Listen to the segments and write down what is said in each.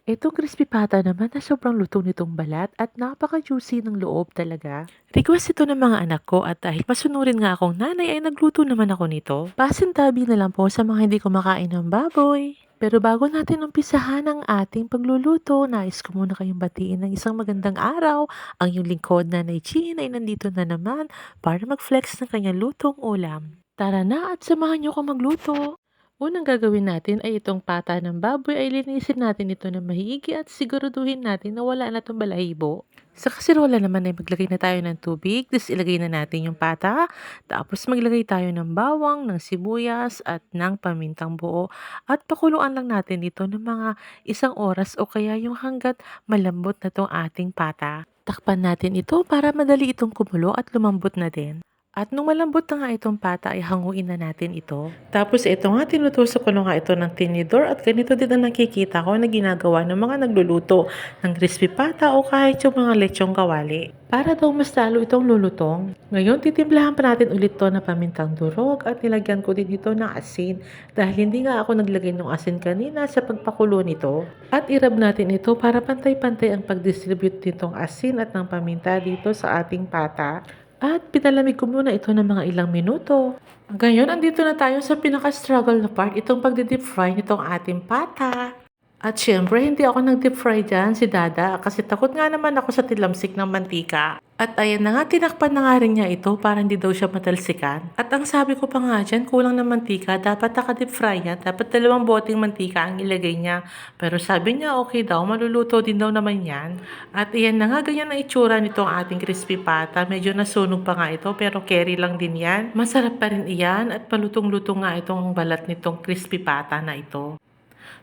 Itong crispy pata naman na sobrang lutong nitong balat at napaka-juicy ng loob talaga. Request ito ng mga anak ko at dahil masunurin nga akong nanay ay nagluto naman ako nito. Pasintabi na lang po sa mga hindi kumakain ng baboy. Pero bago natin umpisahan ang ating pagluluto, nais ko muna kayong batiin ng isang magandang araw. Ang iyong lingkod na Chin ay nandito na naman para mag-flex ng kanyang lutong ulam. Tara na at samahan niyo ko magluto. Unang gagawin natin ay itong pata ng baboy ay linisin natin ito ng maigi at siguraduhin natin na wala na itong balahibo. Sa kasirola naman ay maglagay na tayo ng tubig, tapos ilagay na natin yung pata, tapos maglagay tayo ng bawang, ng sibuyas at ng pamintang buo at pakuluan lang natin ito ng mga 1 oras o kaya yung hanggat malambot na itong ating pata. Takpan natin ito para madali itong kumulo at lumambot na din. At nung malambot na nga itong pata ay hanguin na natin ito. Tapos ito nga tinutusok ko na nga ito ng tinidor at ganito din ang nakikita ko na ginagawa ng mga nagluluto ng crispy pata o kahit yung mga lechong kawali. Para daw mas lalo itong lulutong. Ngayon titimplahan pa natin ulit to na pamintang durog at nilagyan ko din ito ng asin dahil hindi nga ako naglagay ng asin kanina sa pagpakulo nito. At irab natin ito para pantay-pantay ang pag-distribute nitong asin at ng paminta dito sa ating pata. At pinalamig ko muna ito ng mga ilang minuto. Ngayon, andito na tayo sa pinaka-struggle na part, itong pagdi-deep fry nitong ating pata. At syempre, hindi ako nag-deep fry dyan, si Dada, kasi takot nga naman ako sa tilamsik ng mantika. At ayan na nga, tinakpan na nga rin niya ito para hindi daw siya matalsikan. At ang sabi ko pa nga dyan, kulang ng mantika, dapat naka-deep fry yan, dapat 2 boteng mantika ang ilagay niya. Pero sabi niya, okay daw, maluluto din daw naman yan. At ayan na nga, ganyan ang itsura nitong ating crispy pata. Medyo nasunog pa nga ito, pero carry lang din yan. Masarap pa rin iyan at palutong-lutong nga itong balat nitong crispy pata na ito.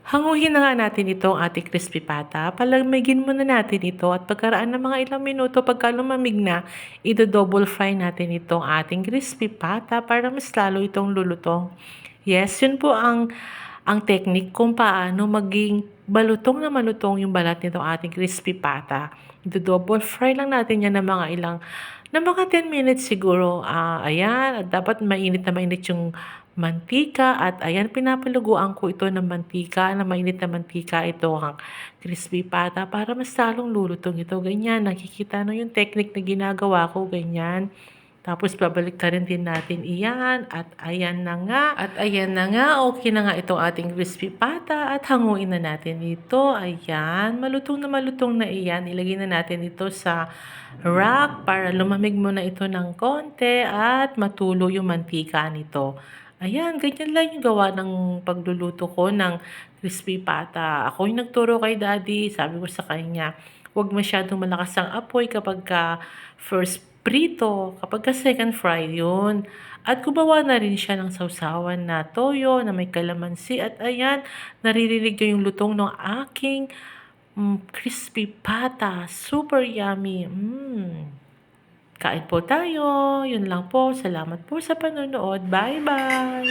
Hanguhin na nga natin itong ating crispy pata. Palamigin muna natin ito at pagkaraan ng mga ilang minuto pagka lumamig na, i-double fry natin itong ating crispy pata para mas lalo itong lulutong. Yes, yun po ang technique kung paano maging balutong na malutong yung balat nitong ating crispy pata. I-double fry lang natin yan ng mga 10 minutes siguro. Ayan, at dapat mainit na mainit yung mantika at ayan pinapaluguan ko ito ng mantika, na mainit na mantika ito ang crispy pata para mas lalong lulutong ito. Ganyan, nakikita no yung technique na ginagawa ko, ganyan. Tapos babalik rin din natin iyan at ayan na nga. At ayan na nga, okay na nga itong ating crispy pata at hanguin na natin ito. Ayan, malutong na iyan. Ilagay na natin ito sa rack para lumamig muna ito ng konti at matulo yung mantika nito. Ayan, ganyan lang yung gawa ng pagluluto ko ng crispy pata. Ako yung nagturo kay Daddy, sabi ko sa kanya, huwag masyadong malakas ang apoy kapag first prito, kapag second fry yun. At gumawa na rin siya ng sausawan na toyo na may kalamansi at ayan, naririnig ko yung lutong ng aking crispy pata. Super yummy. Kain po tayo. Yun lang po. Salamat po sa panonood. Bye-bye.